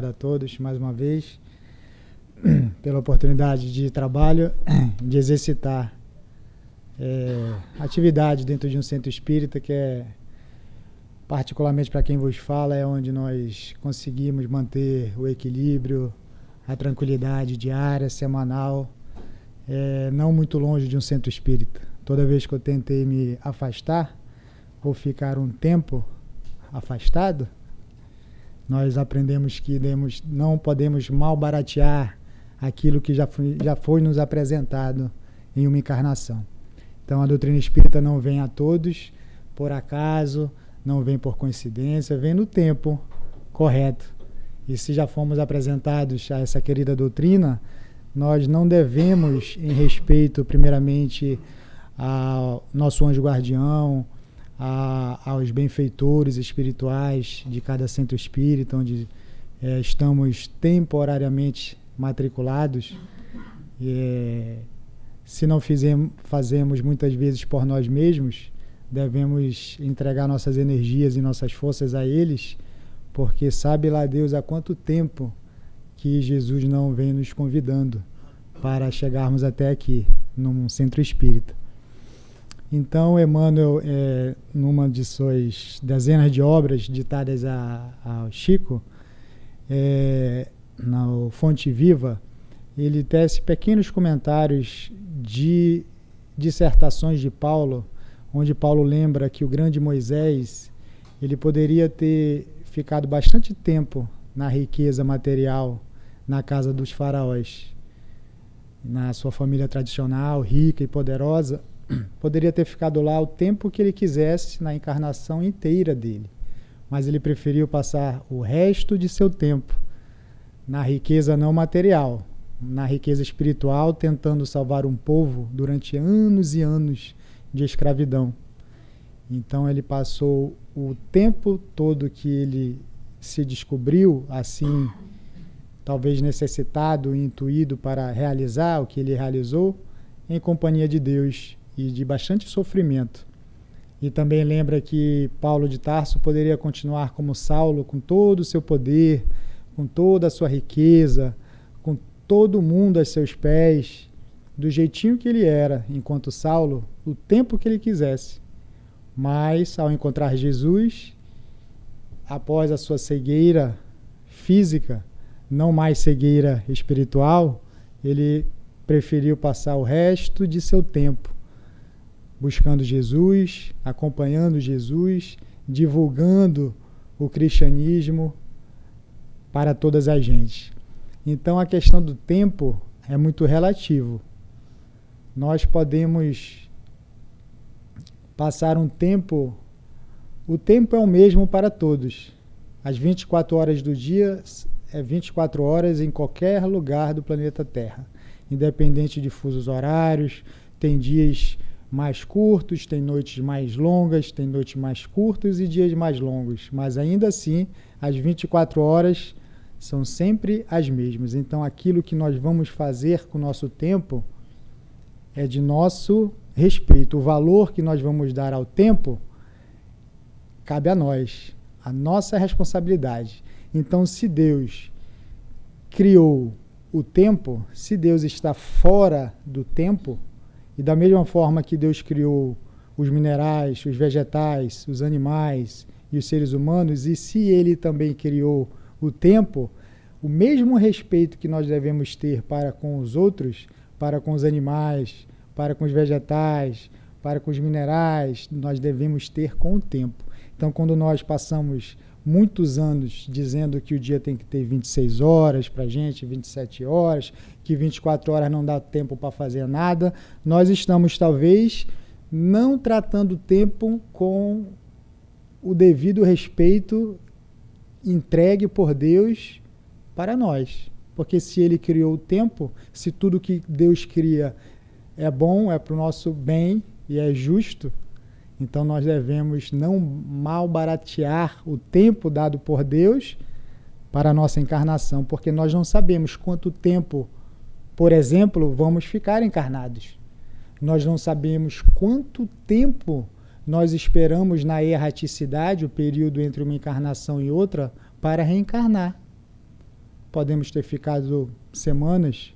a todos mais uma vez pela oportunidade de trabalho, de exercitar atividade dentro de um centro espírita, que é, particularmente para quem vos fala, é onde nós conseguimos manter o equilíbrio, a tranquilidade diária, semanal, não muito longe de um centro espírita. Toda vez que eu tentei me afastar ou ficar um tempo afastado, nós aprendemos que não podemos mal baratear aquilo que já foi nos apresentado em uma encarnação. Então a doutrina espírita não vem a todos por acaso, não vem por coincidência, vem no tempo correto. E se já fomos apresentados a essa querida doutrina, nós não devemos, em respeito primeiramente ao nosso anjo guardião, aos benfeitores espirituais de cada centro espírita, onde estamos temporariamente matriculados, se não fazemos muitas vezes por nós mesmos, devemos entregar nossas energias e nossas forças a eles, porque sabe lá Deus há quanto tempo que Jesus não vem nos convidando para chegarmos até aqui, num centro espírita. Então, Emmanuel, numa de suas dezenas de obras ditadas ao Chico, na Fonte Viva, ele tece pequenos comentários de dissertações de Paulo, onde Paulo lembra que o grande Moisés, ele poderia ter ficado bastante tempo na riqueza material, na casa dos faraós, na sua família tradicional, rica e poderosa, poderia ter ficado lá o tempo que ele quisesse na encarnação inteira dele, mas ele preferiu passar o resto de seu tempo na riqueza não material, na riqueza espiritual, tentando salvar um povo durante anos e anos de escravidão. Então ele passou o tempo todo que ele se descobriu assim, talvez necessitado e intuído para realizar o que ele realizou, em companhia de Deus e de bastante sofrimento. E também lembra que Paulo de Tarso poderia continuar como Saulo, com todo o seu poder, com toda a sua riqueza, com todo mundo a seus pés, do jeitinho que ele era, enquanto Saulo, o tempo que ele quisesse. Mas, ao encontrar Jesus, após a sua cegueira física, não mais cegueira espiritual, ele preferiu passar o resto de seu tempo buscando Jesus, acompanhando Jesus, divulgando o cristianismo para todas as gentes. Então a questão do tempo é muito relativo. Nós podemos passar um tempo, o tempo é o mesmo para todos. As 24 horas do dia é 24 horas em qualquer lugar do planeta Terra, independente de fusos horários. Tem dias mais curtos, tem noites mais longas, tem noites mais curtas e dias mais longos, mas ainda assim as 24 horas são sempre as mesmas. Então aquilo que nós vamos fazer com o nosso tempo é de nosso respeito. O valor que nós vamos dar ao tempo cabe a nós, a nossa responsabilidade. Então, se Deus criou o tempo, se Deus está fora do tempo, e da mesma forma que Deus criou os minerais, os vegetais, os animais e os seres humanos, e se Ele também criou o tempo, o mesmo respeito que nós devemos ter para com os outros, para com os animais, para com os vegetais, para com os minerais, nós devemos ter com o tempo. Então, quando nós passamos muitos anos dizendo que o dia tem que ter 26 horas para a gente, 27 horas, que 24 horas não dá tempo para fazer nada, nós estamos talvez não tratando o tempo com o devido respeito entregue por Deus para nós. Porque se Ele criou o tempo, se tudo que Deus cria é bom, é para o nosso bem e é justo, então nós devemos não mal baratear o tempo dado por Deus para a nossa encarnação, porque nós não sabemos quanto tempo, por exemplo, vamos ficar encarnados. Nós não sabemos quanto tempo nós esperamos na erraticidade, o período entre uma encarnação e outra, para reencarnar. podemos ter ficado semanas,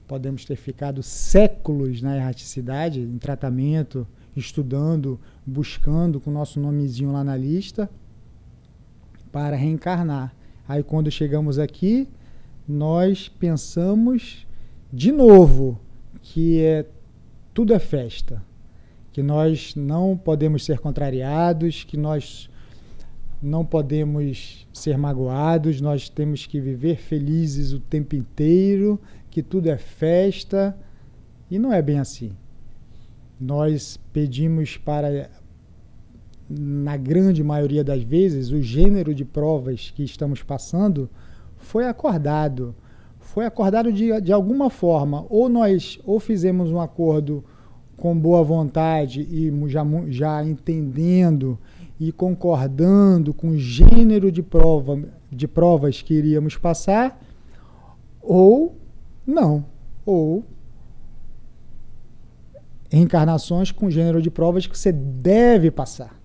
podemos ter ficado séculos na erraticidade, em tratamento, estudando, buscando com o nosso nomezinho lá na lista, para reencarnar. Aí quando chegamos aqui, nós pensamos de novo que tudo é festa, que nós não podemos ser contrariados, que nós não podemos ser magoados, nós temos que viver felizes o tempo inteiro, que tudo é festa, e não é bem assim. Nós pedimos para, na grande maioria das vezes, o gênero de provas que estamos passando foi acordado de alguma forma, ou fizemos um acordo com boa vontade e já entendendo e concordando com o gênero de provas que iríamos passar, ou não, ou reencarnações com gênero de provas que você deve passar,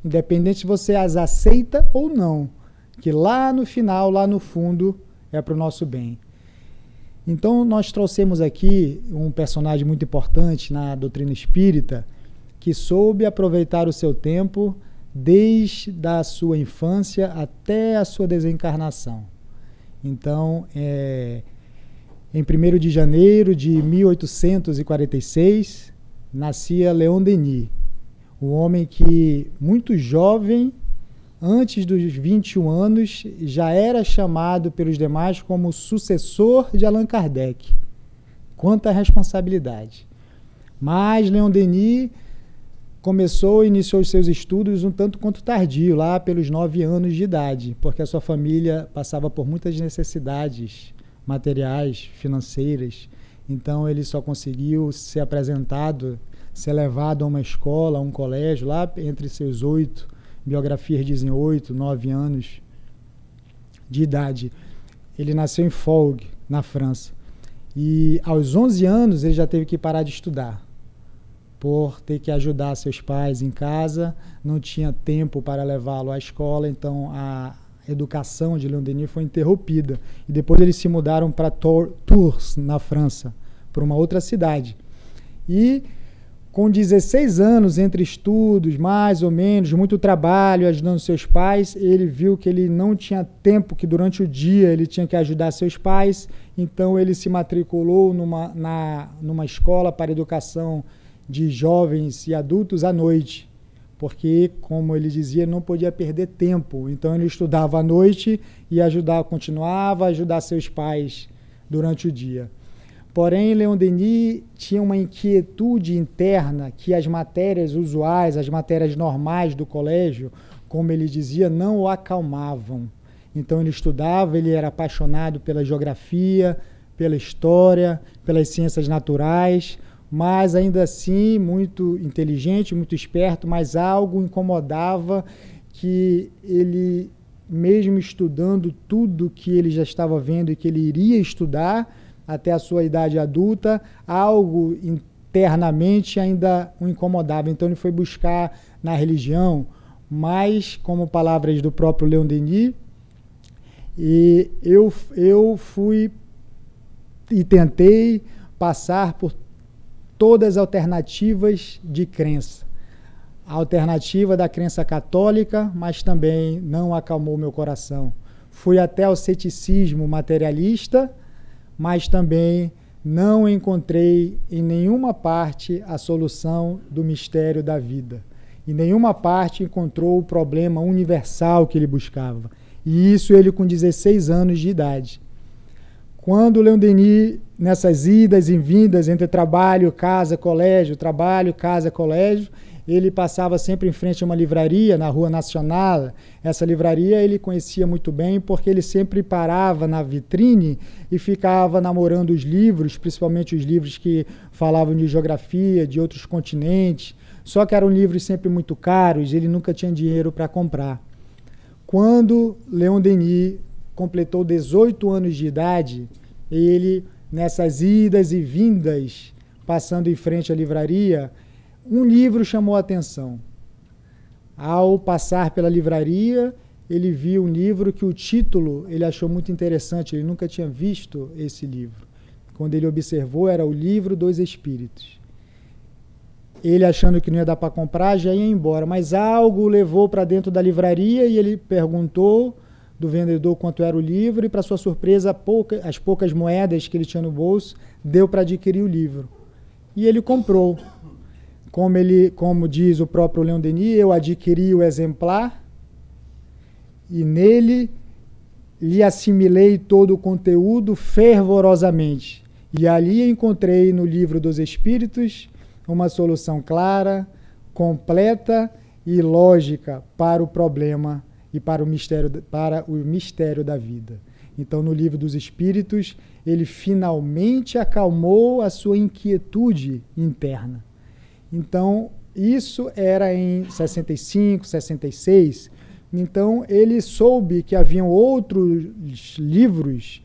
independente se você as aceita ou não, que lá no final, lá no fundo, é para o nosso bem. Então nós trouxemos aqui um personagem muito importante na doutrina espírita, que soube aproveitar o seu tempo desde a sua infância até a sua desencarnação. Então, em 1º de janeiro de 1846, nascia Leon Denis, um homem que, muito jovem, antes dos 21 anos, já era chamado pelos demais como sucessor de Allan Kardec. Quanta responsabilidade! Mas Leon Denis iniciou os seus estudos um tanto quanto tardio, lá pelos 9 anos de idade, porque a sua família passava por muitas necessidades materiais, financeiras. Então ele só conseguiu ser levado a uma escola, a um colégio, lá entre seus 8, biografias dizem 8, 9 anos de idade. Ele nasceu em Folgues, na França. E aos 11 anos ele já teve que parar de estudar, por ter que ajudar seus pais em casa, não tinha tempo para levá-lo à escola, então a educação de Leon Denis foi interrompida. E depois eles se mudaram para Tours, na França, para uma outra cidade. E com 16 anos, entre estudos, mais ou menos, muito trabalho, ajudando seus pais, ele viu que ele não tinha tempo, que durante o dia ele tinha que ajudar seus pais, então ele se matriculou numa escola para educação de jovens e adultos à noite, porque, como ele dizia, não podia perder tempo. Então ele estudava à noite e continuava a ajudar seus pais durante o dia. Porém, Leon Denis tinha uma inquietude interna que as matérias usuais, as matérias normais do colégio, como ele dizia, não o acalmavam. Então ele estudava, ele era apaixonado pela geografia, pela história, pelas ciências naturais, mas ainda assim muito inteligente, muito esperto, mas algo incomodava que ele, mesmo estudando tudo que ele já estava vendo e que ele iria estudar até a sua idade adulta, algo internamente ainda o incomodava. Então ele foi buscar na religião, mas como palavras do próprio Leon Denis, e eu fui e tentei passar por todas as alternativas de crença. A alternativa da crença católica, mas também não acalmou meu coração. Fui até o ceticismo materialista, mas também não encontrei em nenhuma parte a solução do mistério da vida. Em nenhuma parte encontrou o problema universal que ele buscava. E isso ele com 16 anos de idade. Quando Leon Denis, nessas idas e vindas entre trabalho, casa, colégio, trabalho, casa, colégio, ele passava sempre em frente a uma livraria na Rua Nacional. Essa livraria ele conhecia muito bem porque ele sempre parava na vitrine e ficava namorando os livros, principalmente os livros que falavam de geografia, de outros continentes. Só que eram livros sempre muito caros, ele nunca tinha dinheiro para comprar. Quando Leon Denis completou 18 anos de idade, ele, nessas idas e vindas, passando em frente à livraria, um livro chamou a atenção. Ao passar pela livraria, ele viu um livro que o título ele achou muito interessante, ele nunca tinha visto esse livro. Quando ele observou, era o Livro dos Espíritos. Ele, achando que não ia dar para comprar, já ia embora, mas algo o levou para dentro da livraria e ele perguntou do vendedor quanto era o livro e, para sua surpresa, as poucas moedas que ele tinha no bolso deu para adquirir o livro. E ele comprou. Como diz o próprio Leon Denis, eu adquiri o exemplar e nele lhe assimilei todo o conteúdo fervorosamente. E ali encontrei no Livro dos Espíritos uma solução clara, completa e lógica para o problema e para o mistério da vida. Então, no Livro dos Espíritos, ele finalmente acalmou a sua inquietude interna. Então, isso era em 65, 66. Então, ele soube que haviam outros livros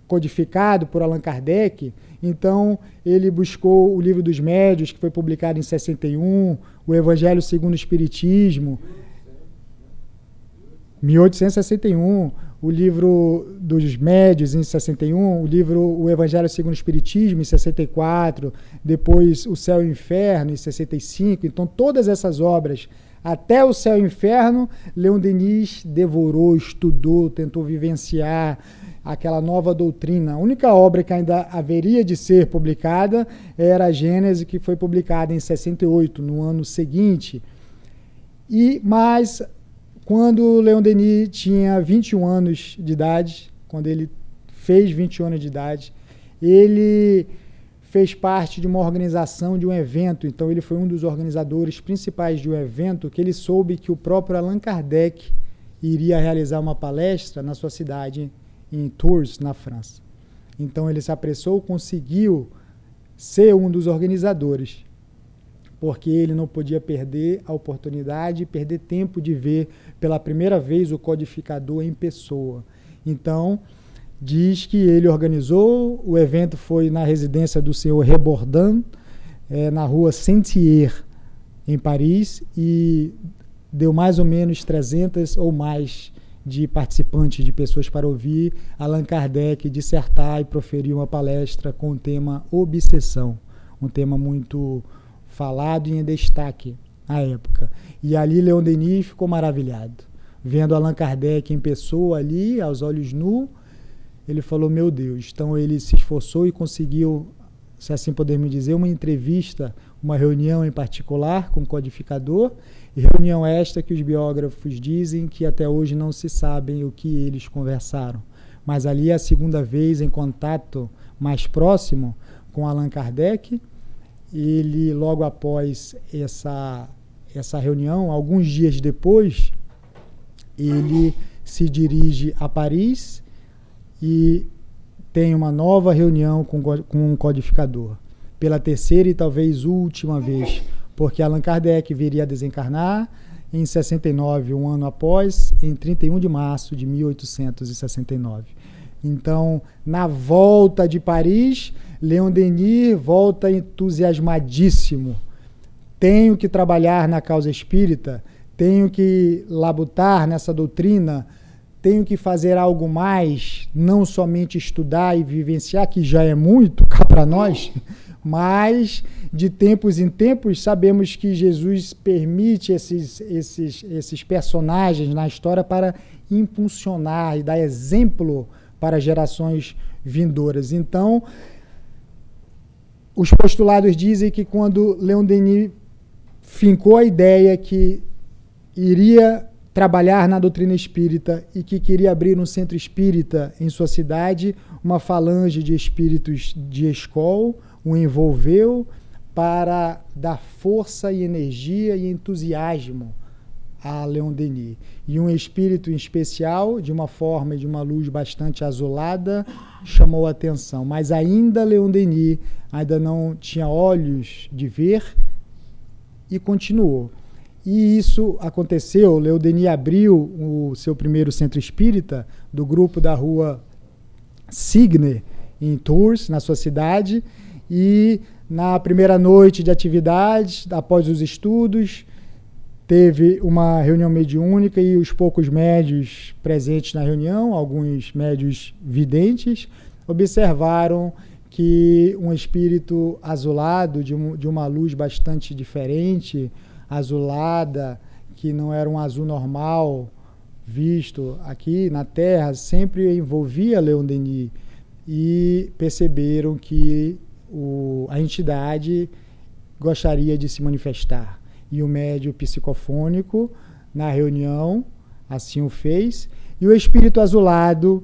codificado por Allan Kardec. Então, ele buscou o Livro dos Médios, que foi publicado em 61, o Evangelho segundo o Espiritismo, 1861, o Livro dos Médios em 61, o Evangelho segundo o Espiritismo em 64, depois o Céu e o Inferno em 65. Então, todas essas obras, até o Céu e o Inferno, Leon Denis devorou, estudou, tentou vivenciar aquela nova doutrina. A única obra que ainda haveria de ser publicada era a Gênese, que foi publicada em 68, no ano seguinte. Mas quando Leon Denis tinha 21 anos de idade, quando ele fez 21 anos de idade, ele fez parte de uma organização, de um evento. Então, ele foi um dos organizadores principais de um evento que ele soube que o próprio Allan Kardec iria realizar uma palestra na sua cidade, em Tours, na França. Então, ele se apressou, conseguiu ser um dos organizadores, porque ele não podia perder a oportunidade, perder tempo de ver pela primeira vez o codificador em pessoa. Então, diz que ele organizou, o evento foi na residência do senhor Rebordan, na rua Sentier, em Paris, e deu mais ou menos 300 ou mais de participantes, de pessoas para ouvir Allan Kardec dissertar e proferir uma palestra com o tema obsessão, um tema muito falado e em destaque à época. E ali Leon Denis ficou maravilhado, vendo Allan Kardec em pessoa ali, aos olhos nus. Ele falou, meu Deus. Então ele se esforçou e conseguiu, se assim podemos dizer, uma entrevista, uma reunião em particular com o codificador, e reunião esta que os biógrafos dizem que até hoje não se sabem o que eles conversaram. Mas ali é a segunda vez em contato mais próximo com Allan Kardec. Ele, logo após essa reunião, alguns dias depois, ele se dirige a Paris e tem uma nova reunião com um codificador, pela terceira e talvez última vez, porque Allan Kardec viria a desencarnar em 69, um ano após, em 31 de março de 1869. Então, na volta de Paris, Leon Denis volta entusiasmadíssimo. Tenho que trabalhar na causa espírita, tenho que labutar nessa doutrina, tenho que fazer algo mais, não somente estudar e vivenciar, que já é muito cá para nós, mas de tempos em tempos sabemos que Jesus permite esses personagens na história para impulsionar e dar exemplo para gerações vindouras. Então, os postulados dizem que quando Leon Denis fincou a ideia que iria trabalhar na doutrina espírita e que queria abrir um centro espírita em sua cidade, uma falange de espíritos de escola o envolveu para dar força e energia e entusiasmo a Leon Denis. E um espírito em especial, de uma forma e de uma luz bastante azulada, chamou a atenção. Mas ainda Leon Denis ainda não tinha olhos de ver e continuou. E isso aconteceu. Leon Denis abriu o seu primeiro centro espírita do grupo da rua Signe, em Tours, na sua cidade, e na primeira noite de atividades, após os estudos, teve uma reunião mediúnica e os poucos médios presentes na reunião, alguns médios videntes, observaram que um espírito azulado, de uma luz bastante diferente, azulada, que não era um azul normal visto aqui na Terra, sempre envolvia Leon Denis, e perceberam que a entidade gostaria de se manifestar. E o médium psicofônico, na reunião, assim o fez, e o espírito azulado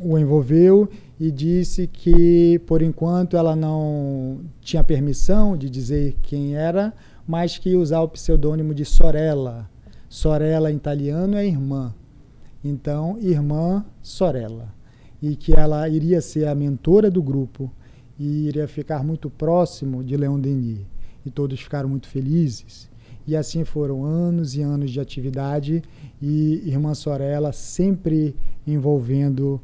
o envolveu e disse que, por enquanto, ela não tinha permissão de dizer quem era, mas que ia usar o pseudônimo de Sorella. Sorella em italiano é irmã. Então, irmã Sorella. E que ela iria ser a mentora do grupo e iria ficar muito próximo de Leon Denis. E todos ficaram muito felizes. E assim foram anos e anos de atividade, e irmã Sorella sempre envolvendo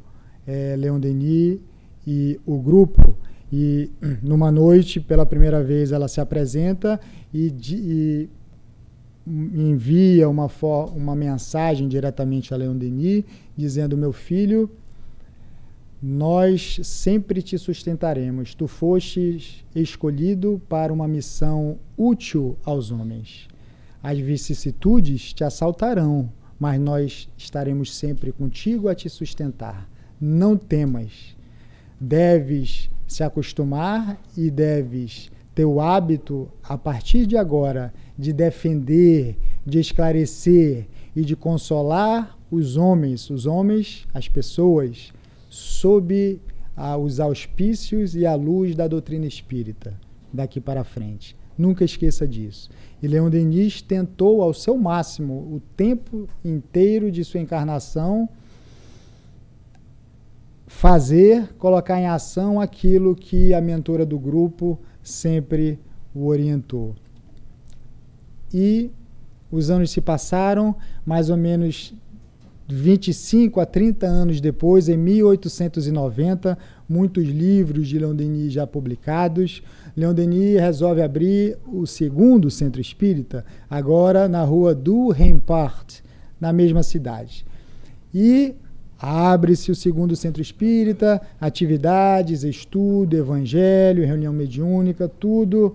Leon Denis e o grupo. E numa noite, pela primeira vez, ela se apresenta e envia uma mensagem diretamente a Leon Denis, dizendo: meu filho, nós sempre te sustentaremos. Tu fostes escolhido para uma missão útil aos homens. As vicissitudes te assaltarão, mas nós estaremos sempre contigo a te sustentar. Não temas. Deves se acostumar e deves ter o hábito, a partir de agora, de defender, de esclarecer e de consolar os homens, as pessoas, sob os auspícios e a luz da doutrina espírita, daqui para frente. Nunca esqueça disso. E Leon Denis tentou ao seu máximo, o tempo inteiro de sua encarnação, colocar em ação aquilo que a mentora do grupo sempre o orientou. E os anos se passaram, mais ou menos 25 a 30 anos depois, em 1890, muitos livros de Leon Denis já publicados. Leon Denis resolve abrir o segundo centro espírita, agora na rua do Rempart, na mesma cidade. E abre-se o segundo centro espírita, atividades, estudo, evangelho, reunião mediúnica, tudo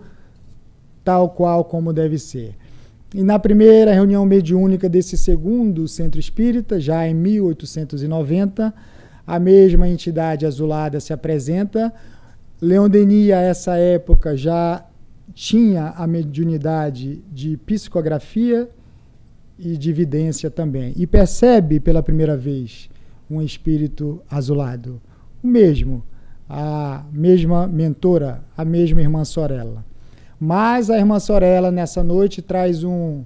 tal qual como deve ser. E na primeira reunião mediúnica desse segundo centro espírita, já em 1890, a mesma entidade azulada se apresenta. Leon Denis, a essa época, já tinha a mediunidade de psicografia e de vidência também. E percebe pela primeira vez um espírito azulado. O mesmo, a mesma mentora, a mesma irmã Sorella. Mas a irmã Sorella, nessa noite, traz um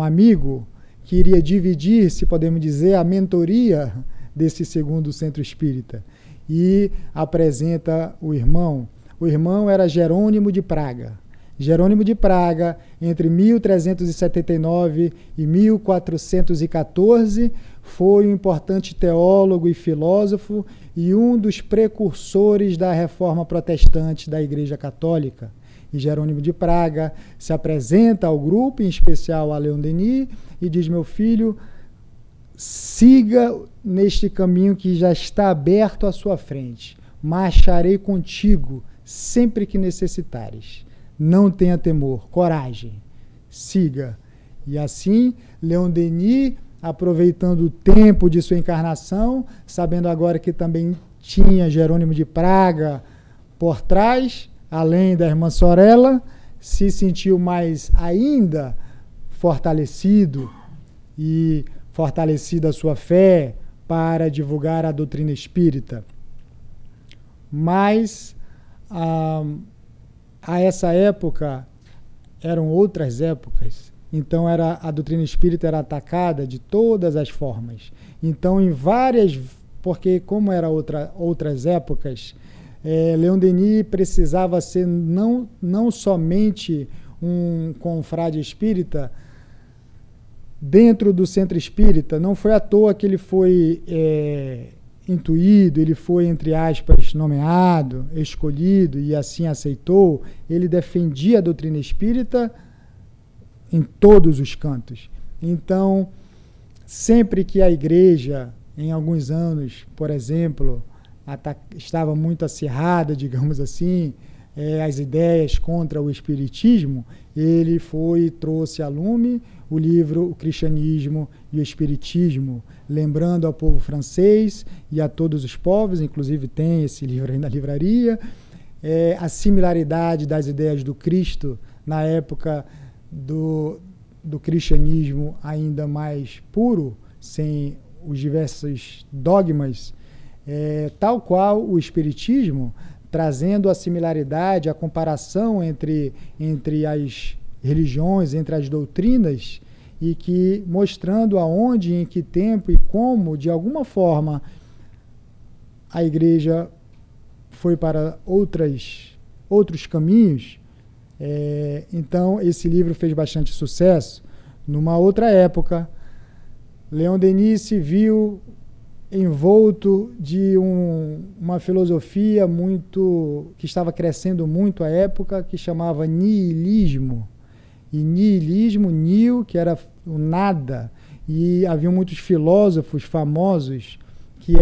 amigo que iria dividir, se podemos dizer, a mentoria desse segundo centro espírita. E apresenta o irmão. O irmão era Jerônimo de Praga. Jerônimo de Praga, entre 1379 e 1414, foi um importante teólogo e filósofo e um dos precursores da reforma protestante da Igreja Católica. E Jerônimo de Praga se apresenta ao grupo, em especial a Leon Denis, e diz: meu filho, siga neste caminho que já está aberto à sua frente. Marcharei contigo sempre que necessitares. Não tenha temor, coragem, siga. E assim, Leon Denis, aproveitando o tempo de sua encarnação, sabendo agora que também tinha Jerônimo de Praga por trás, além da irmã Sorella, se sentiu mais ainda fortalecido e fortalecida a sua fé para divulgar a doutrina espírita. Mas a essa época eram outras épocas, então a doutrina espírita era atacada de todas as formas. Então, porque como eram outras épocas, Leon Denis precisava ser não somente um confrade espírita dentro do centro espírita. Não foi à toa que ele foi intuído, ele foi, entre aspas, nomeado, escolhido e assim aceitou. Ele defendia a doutrina espírita em todos os cantos. Então, sempre que a igreja, em alguns anos, por exemplo, estava muito acirrada, digamos assim, as ideias contra o espiritismo, ele trouxe a lume o livro O Cristianismo e o Espiritismo, lembrando ao povo francês e a todos os povos, inclusive tem esse livro aí na livraria, a similaridade das ideias do Cristo na época do cristianismo ainda mais puro, sem os diversos dogmas, tal qual o espiritismo, trazendo a similaridade, a comparação entre as religiões, entre as doutrinas, e que mostrando aonde, em que tempo e como, de alguma forma, a igreja foi para outros caminhos. Então, esse livro fez bastante sucesso. Numa outra época, Leon Denis se viu envolto de uma filosofia que estava crescendo muito à época, que chamava niilismo. E niilismo, nihil, que era o nada, e havia muitos filósofos famosos que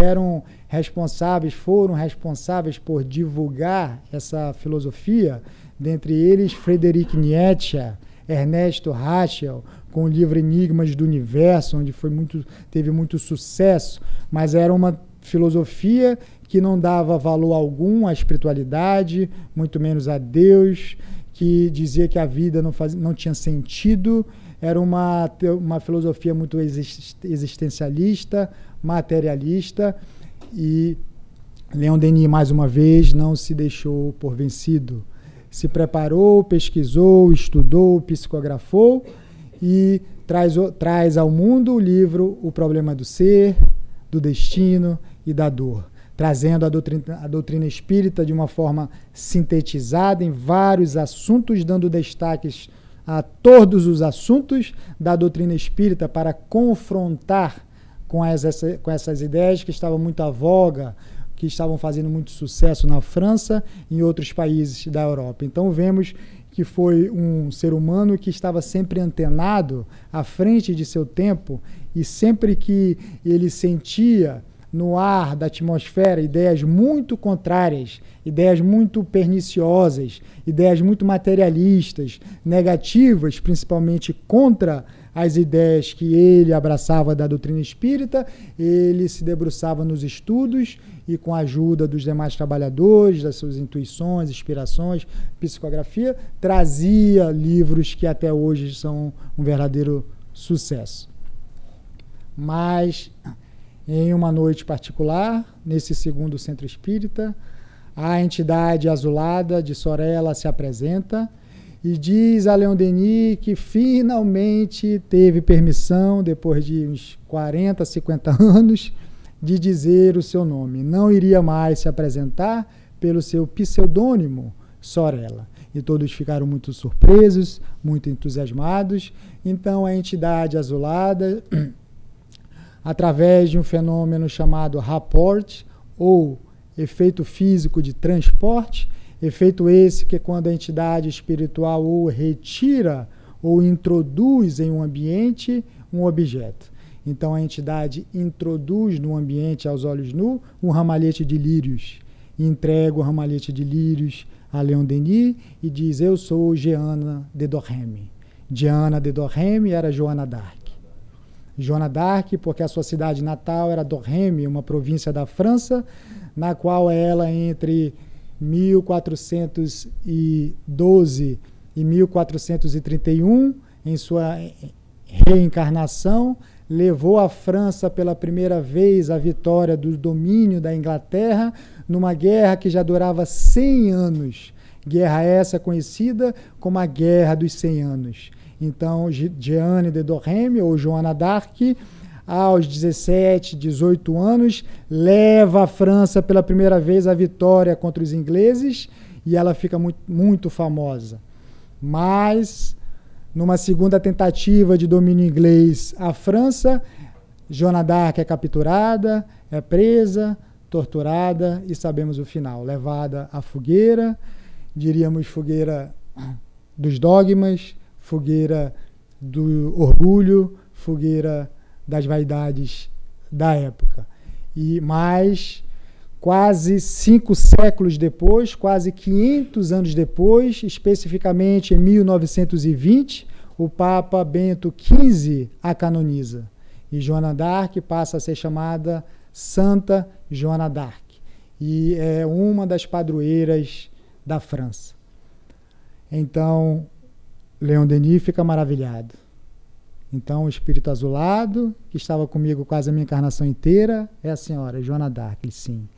foram responsáveis por divulgar essa filosofia, dentre eles Friedrich Nietzsche, Ernesto Rachel, com o livro Enigmas do Universo, onde teve muito sucesso, mas era uma filosofia que não dava valor algum à espiritualidade, muito menos a Deus, que dizia que a vida não tinha sentido. Era uma filosofia muito existencialista, materialista, e Leon Denis, mais uma vez, não se deixou por vencido. Se preparou, pesquisou, estudou, psicografou e traz ao mundo o livro O Problema do Ser, do Destino e da Dor, trazendo a doutrina espírita de uma forma sintetizada em vários assuntos, dando destaques a todos os assuntos da doutrina espírita para confrontar com essas ideias que estavam muito à voga, que estavam fazendo muito sucesso na França e em outros países da Europa. Então vemos que foi um ser humano que estava sempre antenado à frente de seu tempo, e sempre que ele sentia no ar da atmosfera ideias muito contrárias, ideias muito perniciosas, ideias muito materialistas, negativas, principalmente contra as ideias que ele abraçava da doutrina espírita, ele se debruçava nos estudos e, com a ajuda dos demais trabalhadores, das suas intuições, inspirações, psicografia, trazia livros que até hoje são um verdadeiro sucesso. Mas, em uma noite particular, nesse segundo centro espírita, a entidade azulada de Sorella se apresenta e diz a Leon Denis que finalmente teve permissão, depois de uns 40, 50 anos, de dizer o seu nome. Não iria mais se apresentar pelo seu pseudônimo Sorella. E todos ficaram muito surpresos, muito entusiasmados. Então a entidade azulada, através de um fenômeno chamado rapport, ou efeito físico de transporte, efeito esse que é quando a entidade espiritual ou retira ou introduz em um ambiente um objeto. Então a entidade introduz no ambiente, aos olhos nus, um ramalhete de lírios, e entrega o ramalhete de lírios a Leon Denis e diz: eu sou Jeanne de Dorreme. Jeanne de Dorreme era Joana d'Arc. Joana d'Arc, porque a sua cidade natal era Dorreme, uma província da França, na qual ela, entre 1412 e 1431, em sua reencarnação, levou a França pela primeira vez à vitória do domínio da Inglaterra numa guerra que já durava 100 anos. Guerra essa conhecida como a Guerra dos 100 Anos. Então, Jeanne de Dorreme, ou Joana d'Arc, aos 17, 18 anos, leva a França pela primeira vez à vitória contra os ingleses, e ela fica muito, muito famosa. Mas, numa segunda tentativa de domínio inglês à França, Joana d'Arc é capturada, é presa, torturada, e sabemos o final, levada à fogueira, diríamos fogueira dos dogmas, fogueira do orgulho, fogueira das vaidades da época. E mais, quase 5 séculos depois, quase 500 anos depois, especificamente em 1920, o Papa Bento XV a canoniza. E Joana d'Arc passa a ser chamada Santa Joana d'Arc. E é uma das padroeiras da França. Então, Leon Denis fica maravilhado. Então, o espírito azulado, que estava comigo quase a minha encarnação inteira, é a senhora Joana d'Arc, sim.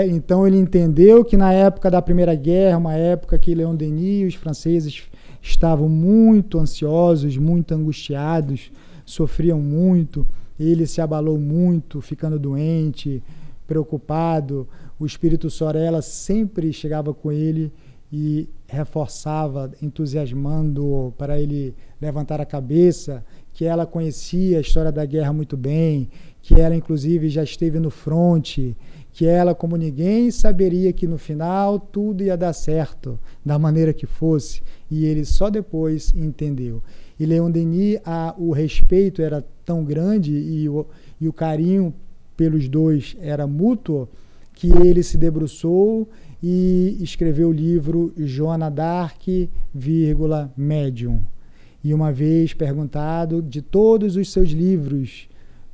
Então, ele entendeu que na época da Primeira Guerra, uma época que Leon Denis e os franceses estavam muito ansiosos, muito angustiados, sofriam muito, ele se abalou muito, ficando doente, preocupado. O espírito Sorella sempre chegava com ele e reforçava, entusiasmando para ele levantar a cabeça, que ela conhecia a história da guerra muito bem, que ela inclusive já esteve no fronte, que ela, como ninguém, saberia que no final tudo ia dar certo, da maneira que fosse, e ele só depois entendeu. E Leon Denis, o respeito era tão grande e o carinho pelos dois era mútuo, que ele se debruçou e escreveu o livro Joana d'Arc, Médium. E uma vez perguntado, de todos os seus livros,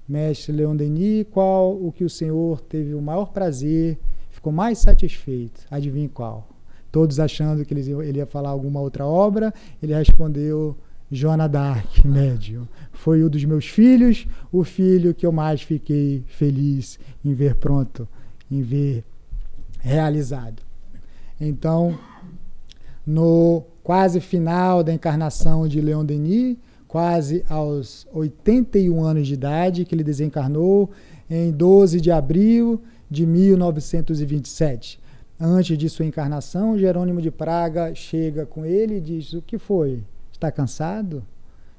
mestre Leon Denis, qual o que o senhor teve o maior prazer, ficou mais satisfeito? Adivinhe qual? Todos achando que ele ia falar alguma outra obra, ele respondeu Joana d'Arc, Médium. Foi um dos meus filhos, o filho que eu mais fiquei feliz em ver pronto, em ver realizado. Então, no quase final da encarnação de Leon Denis, quase aos 81 anos de idade, que ele desencarnou em 12 de abril de 1927. Antes de sua encarnação, Jerônimo de Praga chega com ele e diz: o que foi? Está cansado?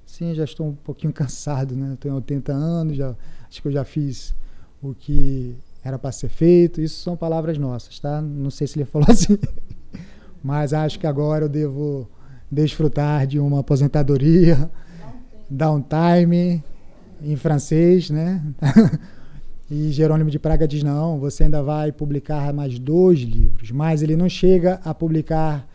Sim, já estou um pouquinho cansado, né? Tenho 80 anos, acho que eu já fiz o que era para ser feito. Isso são palavras nossas, tá? Não sei se ele falou assim, mas acho que agora eu devo desfrutar de uma aposentadoria, downtime, em francês, né? E Jerônimo de Praga diz: não, você ainda vai publicar mais 2 livros. Mas ele não chega a publicar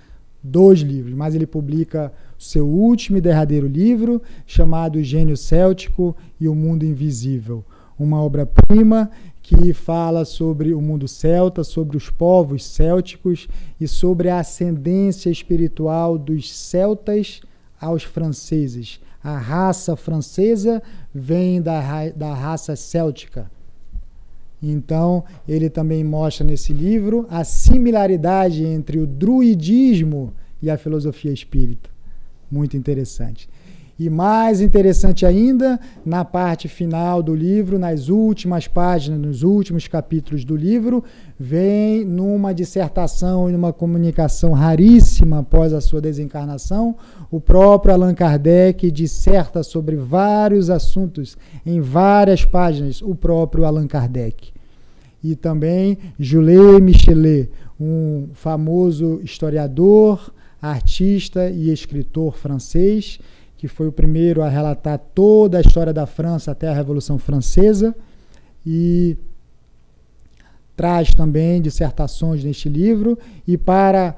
2 livros, mas ele publica o seu último e derradeiro livro, chamado Gênio Céltico e o Mundo Invisível. Uma obra-prima que fala sobre o mundo celta, sobre os povos célticos e sobre a ascendência espiritual dos celtas aos franceses. A raça francesa vem da raça céltica. Então, ele também mostra nesse livro a similaridade entre o druidismo e a filosofia espírita. Muito interessante. E mais interessante ainda, na parte final do livro, nas últimas páginas, nos últimos capítulos do livro, vem numa dissertação e numa comunicação raríssima após a sua desencarnação, o próprio Allan Kardec disserta sobre vários assuntos em várias páginas, o próprio Allan Kardec. E também Jules Michelet, um famoso historiador, artista e escritor francês, que foi o primeiro a relatar toda a história da França até a Revolução Francesa, e traz também dissertações neste livro, e para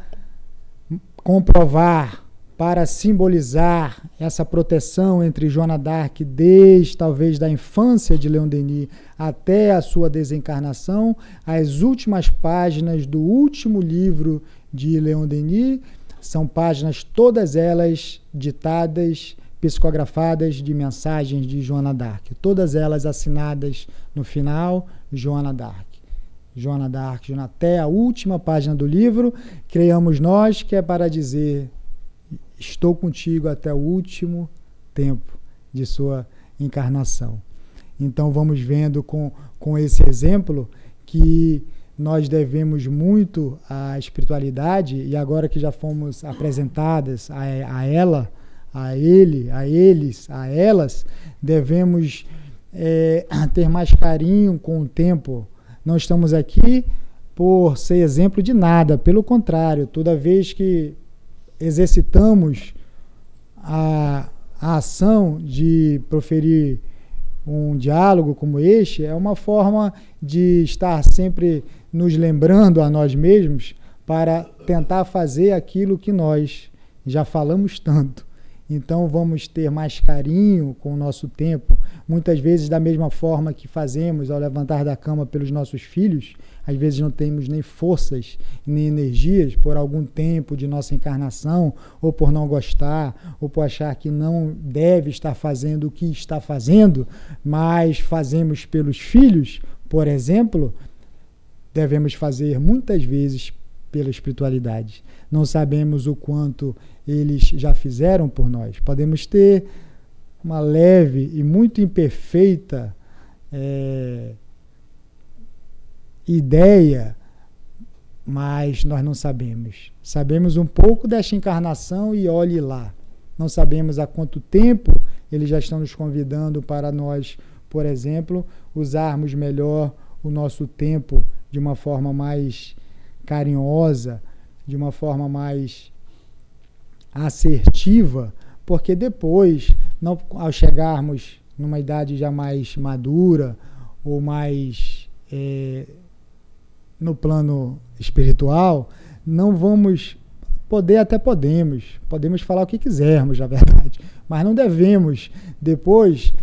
comprovar, para simbolizar essa proteção entre Joana d'Arc desde talvez da infância de Leon Denis até a sua desencarnação, as últimas páginas do último livro de Leon Denis são páginas todas elas ditadas, psicografadas de mensagens de Joana d'Arc, todas elas assinadas no final, Joana d'Arc. Joana d'Arc, até a última página do livro, creiamos nós, que é para dizer: estou contigo até o último tempo de sua encarnação. Então vamos vendo com esse exemplo que nós devemos muito à espiritualidade, e agora que já fomos apresentadas a ela, a ele, a eles, a elas, devemos ter mais carinho com o tempo. Não estamos aqui por ser exemplo de nada, pelo contrário, toda vez que exercitamos a a ação de proferir um diálogo como este é uma forma de estar sempre nos lembrando a nós mesmos para tentar fazer aquilo que nós já falamos tanto. Então vamos ter mais carinho com o nosso tempo, muitas vezes da mesma forma que fazemos ao levantar da cama pelos nossos filhos. Às vezes não temos nem forças, nem energias por algum tempo de nossa encarnação, ou por não gostar, ou por achar que não deve estar fazendo o que está fazendo, mas fazemos pelos filhos, por exemplo. Devemos fazer muitas vezes pela espiritualidade. Não sabemos o quanto eles já fizeram por nós. Podemos ter uma leve e muito imperfeita ideia, mas nós não sabemos. Sabemos um pouco desta encarnação e olhe lá. Não sabemos há quanto tempo eles já estão nos convidando para nós, por exemplo, usarmos melhor o nosso tempo de uma forma mais carinhosa, de uma forma mais assertiva, porque depois, não, ao chegarmos numa idade já mais madura ou mais no plano espiritual, não vamos poder, até podemos falar o que quisermos, na verdade, mas não devemos depois,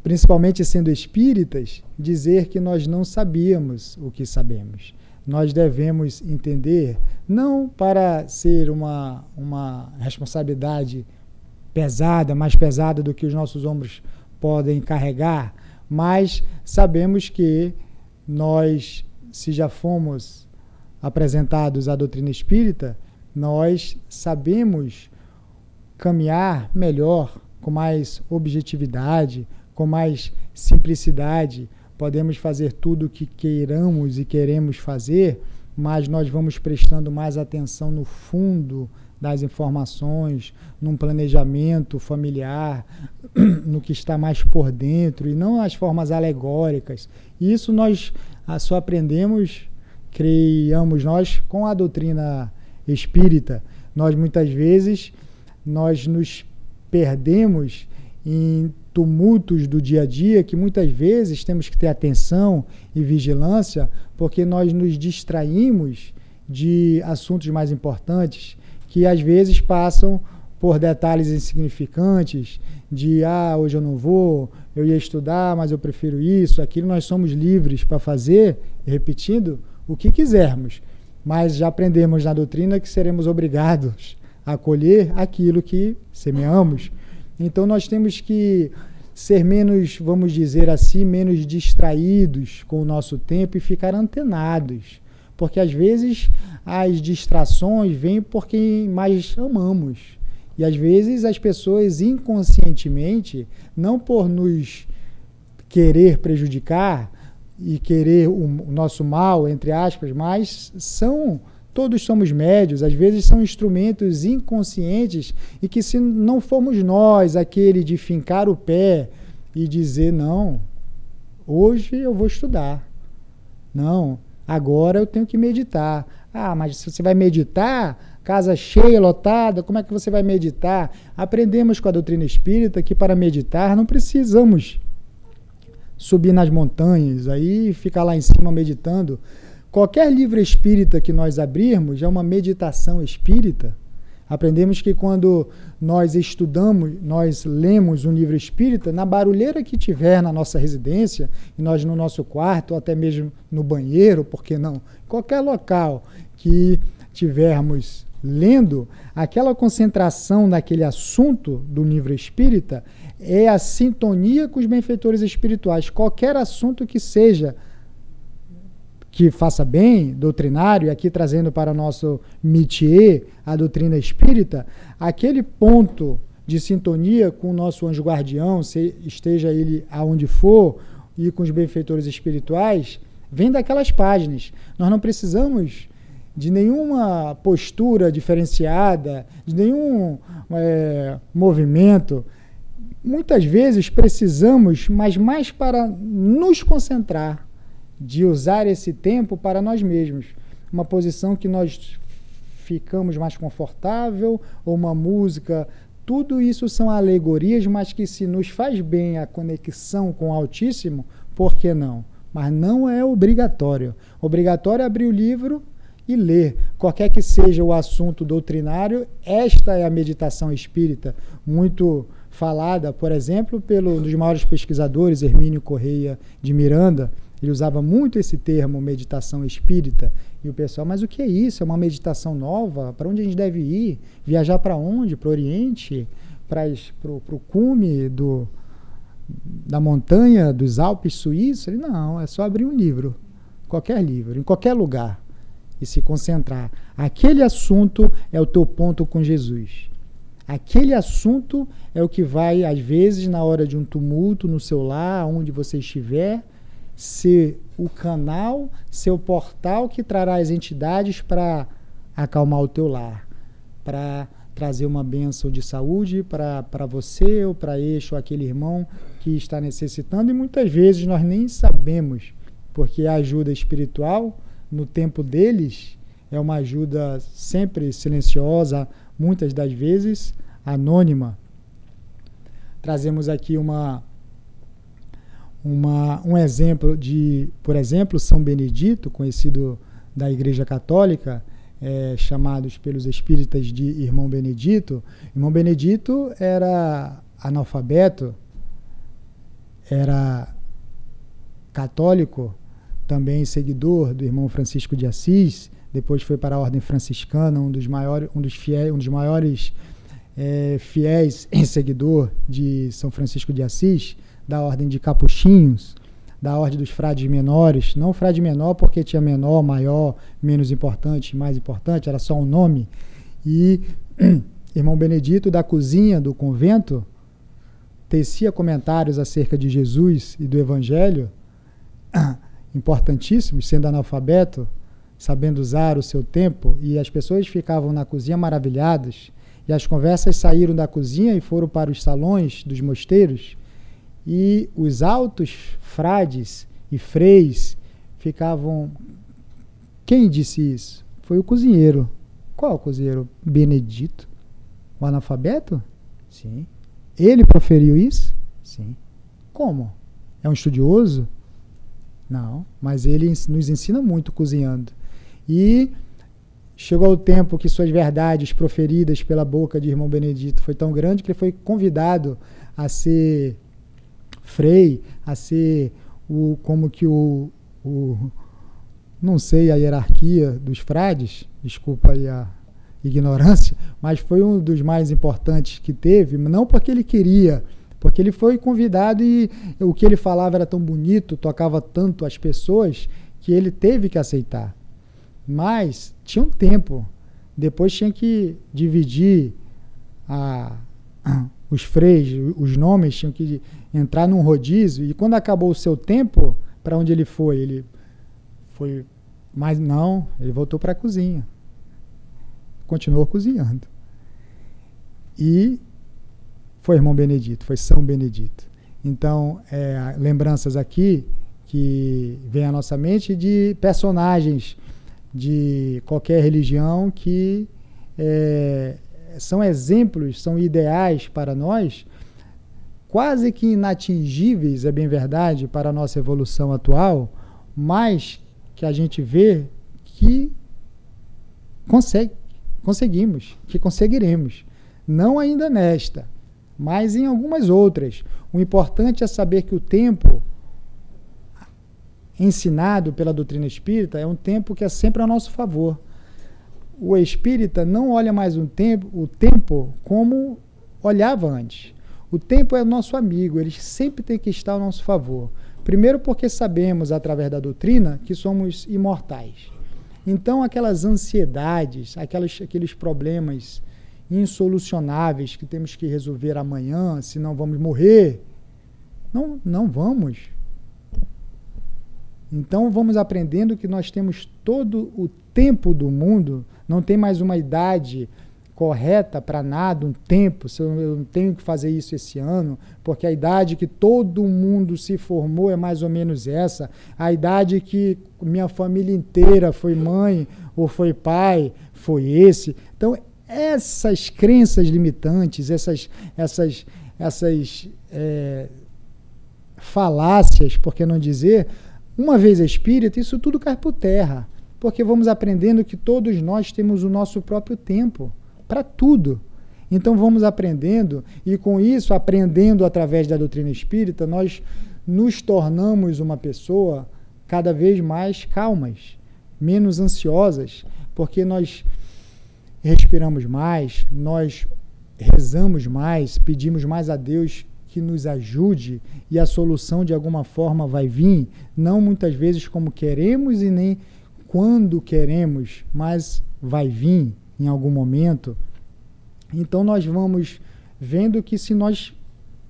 principalmente sendo espíritas, dizer que nós não sabíamos o que sabemos. Nós devemos entender, não para ser uma responsabilidade pesada, mais pesada do que os nossos ombros podem carregar, mas sabemos que nós, se já fomos apresentados à doutrina espírita, nós sabemos caminhar melhor, com mais objetividade, com mais simplicidade. Podemos fazer tudo o que queiramos e queremos fazer, mas nós vamos prestando mais atenção no fundo das informações, num planejamento familiar, no que está mais por dentro, e não as formas alegóricas. Isso nós só aprendemos, criamos nós, com a doutrina espírita. Nós, muitas vezes, nós nos perdemos em tumultos do dia a dia, que muitas vezes temos que ter atenção e vigilância, porque nós nos distraímos de assuntos mais importantes, que às vezes passam por detalhes insignificantes, de hoje eu não vou, eu ia estudar, mas eu prefiro isso, aquilo. Nós somos livres para fazer, repetindo, o que quisermos, mas já aprendemos na doutrina que seremos obrigados a colher aquilo que semeamos. Então nós temos que ser menos, vamos dizer assim, menos distraídos com o nosso tempo e ficar antenados. Porque às vezes as distrações vêm por quem mais amamos. E às vezes as pessoas inconscientemente, não por nos querer prejudicar e querer o nosso mal, entre aspas, mas todos somos médios, às vezes são instrumentos inconscientes, e que se não formos nós aquele de fincar o pé e dizer, não, hoje eu vou estudar, não, agora eu tenho que meditar. Mas se você vai meditar, casa cheia, lotada, como é que você vai meditar? Aprendemos com a doutrina espírita que para meditar não precisamos subir nas montanhas, aí ficar lá em cima meditando. Qualquer livro espírita que nós abrirmos é uma meditação espírita. Aprendemos que quando nós estudamos, nós lemos um livro espírita, na barulheira que tiver na nossa residência, e nós no nosso quarto, ou até mesmo no banheiro, por que não? Qualquer local que tivermos lendo, aquela concentração naquele assunto do livro espírita é a sintonia com os benfeitores espirituais. Qualquer assunto que seja, que faça bem, doutrinário, e aqui trazendo para o nosso métier, a doutrina espírita, aquele ponto de sintonia com o nosso anjo guardião, se esteja ele aonde for, e com os benfeitores espirituais, vem daquelas páginas. Nós não precisamos de nenhuma postura diferenciada, de nenhum movimento. Muitas vezes precisamos, mas mais para nos concentrar, de usar esse tempo para nós mesmos. Uma posição que nós ficamos mais confortável, ou uma música Tudo isso são alegorias, mas que se nos faz bem a conexão com o Altíssimo, por que não? Mas não é obrigatório. Obrigatório é abrir o livro e ler. Qualquer que seja o assunto doutrinário, esta é a meditação espírita, muito falada, por exemplo, pelo um dos maiores pesquisadores, Hermínio Correia de Miranda. Ele usava muito esse termo, meditação espírita. E o pessoal, mas o que é isso? É uma meditação nova? Para onde a gente deve ir? Viajar para onde? Para o Oriente? Para o cume da montanha dos Alpes suíços? Ele, não, é só abrir um livro, qualquer livro, em qualquer lugar, e se concentrar. Aquele assunto é o teu ponto com Jesus. Aquele assunto é o que vai, às vezes, na hora de um tumulto no seu lar, onde você estiver, ser o canal, ser o portal que trará as entidades para acalmar o teu lar, para trazer uma bênção de saúde para você ou para este ou aquele irmão que está necessitando. E muitas vezes nós nem sabemos, porque a ajuda espiritual, no tempo deles, é uma ajuda sempre silenciosa, muitas das vezes anônima. Trazemos aqui um exemplo de, por exemplo, São Benedito, conhecido da Igreja Católica, chamados pelos espíritas de Irmão Benedito. Irmão Benedito era analfabeto, era católico, também seguidor do Irmão Francisco de Assis, depois foi para a Ordem Franciscana, um dos maiores fiéis e seguidor de São Francisco de Assis, da Ordem de Capuchinhos, da Ordem dos Frades Menores, não frade menor porque tinha menor, maior, menos importante, mais importante, era só um nome. E Irmão Benedito, da cozinha do convento, tecia comentários acerca de Jesus e do Evangelho, importantíssimos, sendo analfabeto, sabendo usar o seu tempo, e as pessoas ficavam na cozinha maravilhadas, e as conversas saíram da cozinha e foram para os salões dos mosteiros, e os altos frades e freis ficavam... Quem disse isso? Foi o cozinheiro. Qual o cozinheiro? Benedito. O analfabeto? Sim. Ele proferiu isso? Sim. Como? É um estudioso? Não, mas ele nos ensina muito cozinhando. E chegou o tempo que suas verdades proferidas pela boca de Irmão Benedito foi tão grande que ele foi convidado a ser frei, a ser não sei a hierarquia dos frades, desculpa aí a ignorância, mas foi um dos mais importantes que teve, não porque ele queria, porque ele foi convidado e o que ele falava era tão bonito, tocava tanto as pessoas, que ele teve que aceitar. Mas tinha um tempo, depois tinha que dividir os freis, os nomes tinham que entrar num rodízio, e quando acabou o seu tempo, para onde ele foi? Ele foi, mas não, ele voltou para a cozinha, continuou cozinhando. E foi Irmão Benedito, foi São Benedito. Então, lembranças aqui que vem à nossa mente de personagens de qualquer religião que são exemplos, são ideais para nós, quase que inatingíveis, é bem verdade, para a nossa evolução atual, mas que a gente vê que conseguimos, que conseguiremos. Não ainda nesta, mas em algumas outras. O importante é saber que o tempo ensinado pela doutrina espírita é um tempo que é sempre a nosso favor. O espírita não olha mais o tempo como olhava antes. O tempo é nosso amigo, ele sempre tem que estar ao nosso favor. Primeiro porque sabemos, através da doutrina, que somos imortais. Então, aquelas ansiedades, aqueles problemas insolucionáveis que temos que resolver amanhã, senão vamos morrer, não vamos. Então, vamos aprendendo que nós temos todo o tempo do mundo, não tem mais uma idade correta para nada, um tempo, se eu não tenho que fazer isso esse ano, porque a idade que todo mundo se formou é mais ou menos essa, a idade que minha família inteira foi mãe ou foi pai, foi esse. Então, essas crenças limitantes, essas falácias, por que não dizer, uma vez espírita, isso tudo cai por terra, porque vamos aprendendo que todos nós temos o nosso próprio tempo para tudo. Então vamos aprendendo, e com isso, aprendendo através da doutrina espírita, nós nos tornamos uma pessoa cada vez mais calmas, menos ansiosas, porque nós respiramos mais, nós rezamos mais, pedimos mais a Deus que nos ajude, e a solução de alguma forma vai vir, não muitas vezes como queremos e nem quando queremos, mas vai vir em algum momento. Então nós vamos vendo que se nós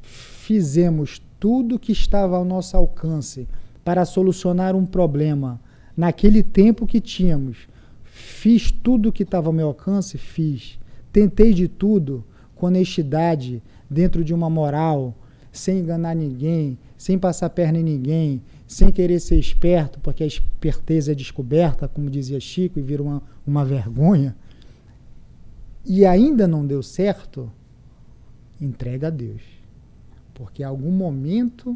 fizemos tudo que estava ao nosso alcance para solucionar um problema naquele tempo que tínhamos, fiz tudo que estava ao meu alcance, fiz. Tentei de tudo, com honestidade, dentro de uma moral, sem enganar ninguém, sem passar perna em ninguém, sem querer ser esperto, porque a esperteza é descoberta, como dizia Chico, e vira uma vergonha. E ainda não deu certo, entrega a Deus. Porque em algum momento,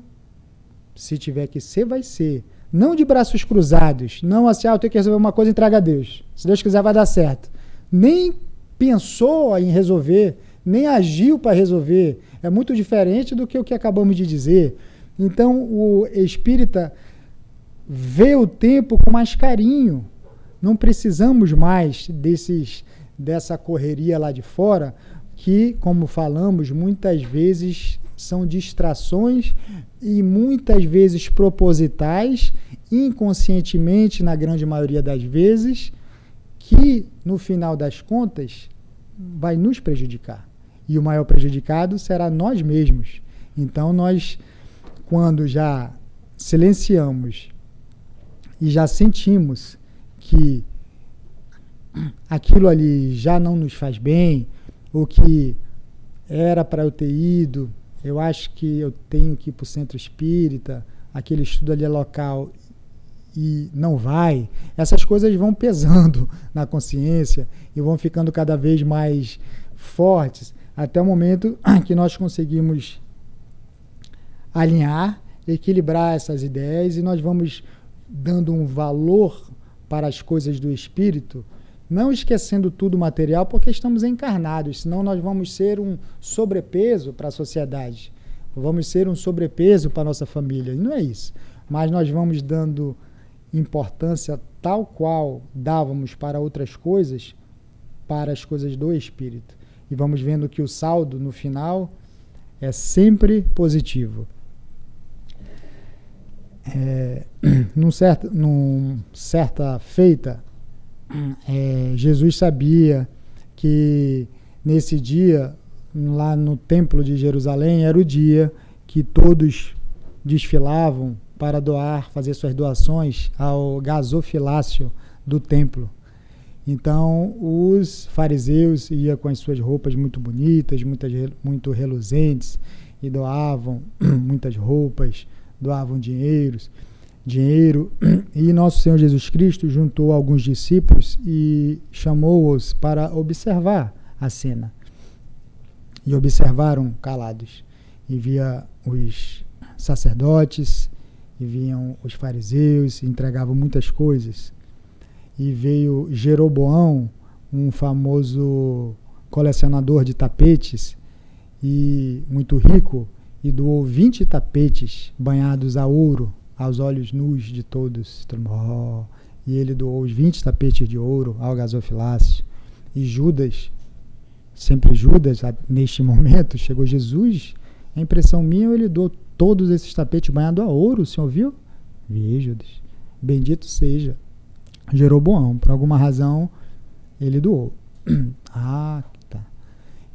se tiver que ser, vai ser. Não de braços cruzados, não assim, eu tenho que resolver uma coisa, entrega a Deus. Se Deus quiser, vai dar certo. Nem pensou em resolver, nem agiu para resolver. É muito diferente do que o que acabamos de dizer. Então, o espírita vê o tempo com mais carinho. Não precisamos mais dessa correria lá de fora, que, como falamos, muitas vezes são distrações e muitas vezes propositais, inconscientemente, na grande maioria das vezes, que, no final das contas, vai nos prejudicar. E o maior prejudicado será nós mesmos. Então, nós, quando já silenciamos e já sentimos que aquilo ali já não nos faz bem, ou que era para eu ter ido, eu acho que eu tenho que ir para o centro espírita, aquele estudo ali é local e não vai, essas coisas vão pesando na consciência e vão ficando cada vez mais fortes, até o momento que nós conseguimos alinhar, equilibrar essas ideias, e nós vamos dando um valor para as coisas do espírito, não esquecendo tudo material, porque estamos encarnados, senão nós vamos ser um sobrepeso para a sociedade, vamos ser um sobrepeso para a nossa família, e não é isso. Mas nós vamos dando importância tal qual dávamos para outras coisas, para as coisas do espírito. E vamos vendo que o saldo, no final, é sempre positivo. Num certa feita, Jesus sabia que nesse dia, lá no templo de Jerusalém, era o dia que todos desfilavam para fazer suas doações ao gasofilácio do templo. Então, os fariseus iam com as suas roupas muito bonitas, muito reluzentes, e doavam muitas roupas, doavam dinheiro, e nosso Senhor Jesus Cristo juntou alguns discípulos e chamou-os para observar a cena. E observaram calados. E via os sacerdotes, e viam os fariseus, e entregavam muitas coisas. E veio Jeroboão, um famoso colecionador de tapetes, e muito rico, e doou 20 tapetes banhados a ouro, aos olhos nus de todos. E ele doou os 20 tapetes de ouro ao gasofilácio. E Judas, sempre Judas, neste momento, chegou Jesus, a impressão minha, ele doou todos esses tapetes banhados a ouro, o senhor viu? Vi, Judas. Bendito seja Jeroboão, por alguma razão ele doou. Tá.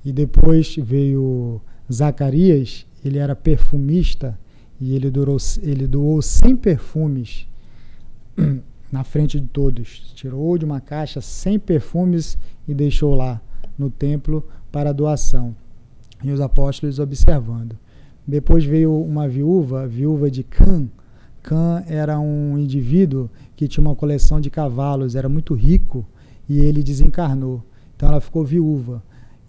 E depois veio Zacarias, ele era perfumista, e ele doou 100 perfumes na frente de todos. Tirou de uma caixa 100 perfumes e deixou lá no templo para doação. E os apóstolos observando. Depois veio uma viúva de Cã. Cã era um indivíduo que tinha uma coleção de cavalos, era muito rico, e ele desencarnou. Então ela ficou viúva.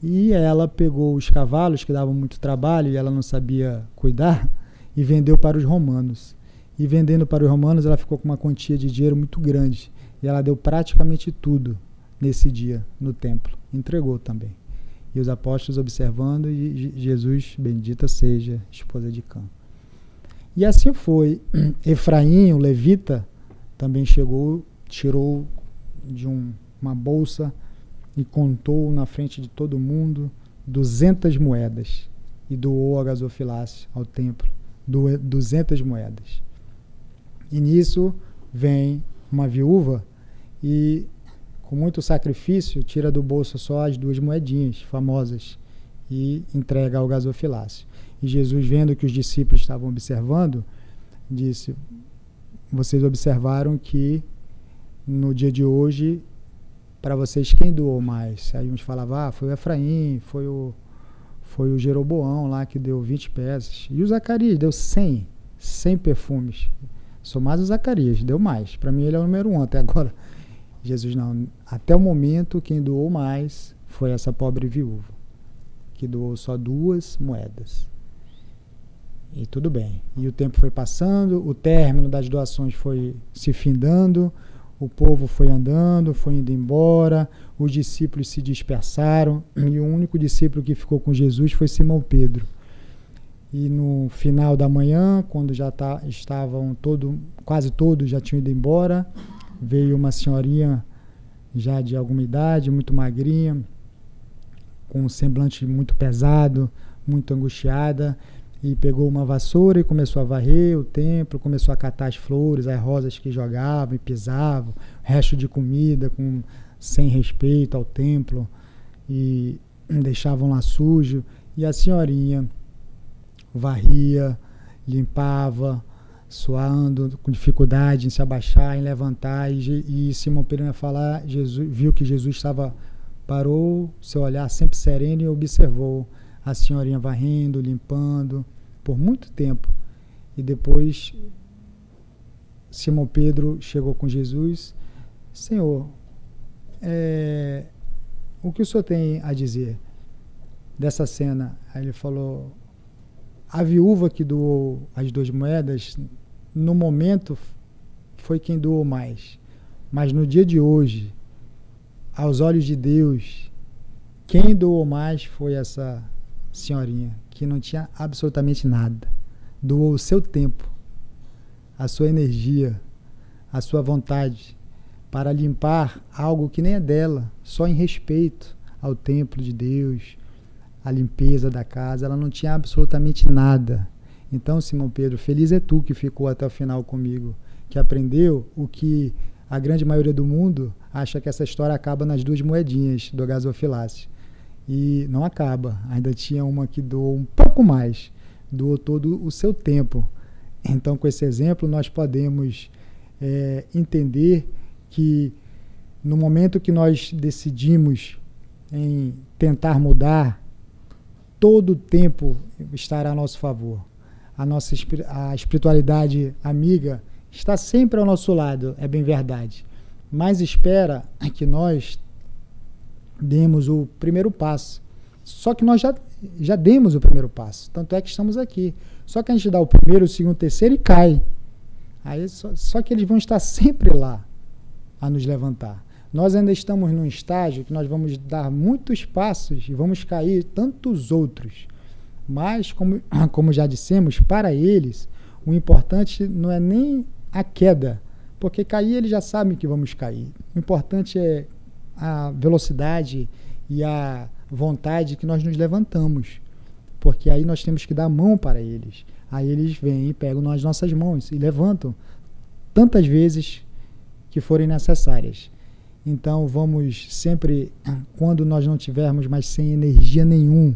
E ela pegou os cavalos, que davam muito trabalho, e ela não sabia cuidar, e vendeu para os romanos. E vendendo para os romanos, ela ficou com uma quantia de dinheiro muito grande. E ela deu praticamente tudo nesse dia no templo. Entregou também. E os apóstolos observando, e Jesus, bendita seja, esposa de Cã. E assim foi. Efraim, o levita, também chegou, tirou de uma bolsa e contou na frente de todo mundo 200 moedas e doou a gasofilácio ao templo. 200 moedas. E nisso vem uma viúva e, com muito sacrifício, tira do bolso só as 2 moedinhas famosas e entrega ao gasofilácio. E Jesus, vendo que os discípulos estavam observando, disse: vocês observaram que no dia de hoje, para vocês, quem doou mais? Aí uns falavam, foi o Efraim, foi o Jeroboão lá que deu 20 peças. E o Zacarias deu 100 perfumes. Somados o Zacarias, deu mais. Para mim ele é o número 1 até agora. Jesus, não. Até o momento, quem doou mais foi essa pobre viúva, que doou só 2 moedas. E tudo bem. E o tempo foi passando, o término das doações foi se findando, o povo foi andando, foi indo embora, os discípulos se dispersaram, e o único discípulo que ficou com Jesus foi Simão Pedro. E no final da manhã, quando já estavam quase todos já tinham ido embora, veio uma senhorinha já de alguma idade, muito magrinha, com um semblante muito pesado, muito angustiada, e pegou uma vassoura e começou a varrer o templo, começou a catar as flores, as rosas que jogavam e pisavam, resto de comida sem respeito ao templo, e deixavam lá sujo. E a senhorinha varria, limpava, suando, com dificuldade em se abaixar, em levantar, e Simão Pedro ia falar, viu que Jesus parou, seu olhar sempre sereno, e observou a senhorinha varrendo, limpando, por muito tempo. E depois Simão Pedro chegou com Jesus: Senhor, o que o senhor tem a dizer dessa cena? Aí ele falou: a viúva que doou as 2 moedas, no momento foi quem doou mais, mas no dia de hoje, aos olhos de Deus, quem doou mais foi essa senhorinha, que não tinha absolutamente nada. Doou o seu tempo, a sua energia, a sua vontade, para limpar algo que nem é dela, só em respeito ao templo de Deus, a limpeza da casa. Ela não tinha absolutamente nada. Então, Simão Pedro, feliz é tu que ficou até o final comigo, que aprendeu o que a grande maioria do mundo acha, que essa história acaba nas 2 moedinhas do gasofilácio. E não acaba, ainda tinha uma que doou um pouco mais, doou todo o seu tempo. Então, com esse exemplo, nós podemos entender que no momento que nós decidimos em tentar mudar, todo o tempo estará a nosso favor. A espiritualidade amiga está sempre ao nosso lado, é bem verdade, mas espera que nós demos o primeiro passo. Só que nós já demos o primeiro passo, tanto é que estamos aqui. Só que a gente dá o primeiro, o segundo, o terceiro e cai. Aí só que eles vão estar sempre lá a nos levantar. Nós ainda estamos num estágio que nós vamos dar muitos passos e vamos cair tantos outros. Mas, como já dissemos, para eles, o importante não é nem a queda, porque cair eles já sabem que vamos cair. O importante é a velocidade e a vontade que nós nos levantamos, porque aí nós temos que dar a mão para eles. Aí eles vêm e pegam nas nossas mãos e levantam tantas vezes que forem necessárias. Então vamos sempre, quando nós não tivermos mais sem energia nenhum,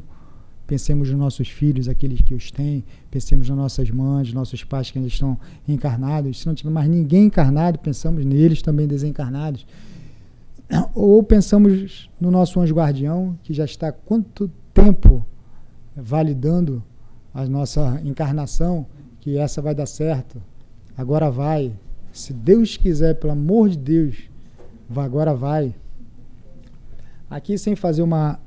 pensemos nos nossos filhos, aqueles que os têm, pensemos nas nossas mães, nossos pais que ainda estão encarnados. Se não tiver mais ninguém encarnado, pensamos neles também desencarnados. Ou pensamos no nosso anjo guardião, que já está há quanto tempo validando a nossa encarnação, que essa vai dar certo, agora vai, se Deus quiser, pelo amor de Deus, agora vai. Aqui, sem fazer uma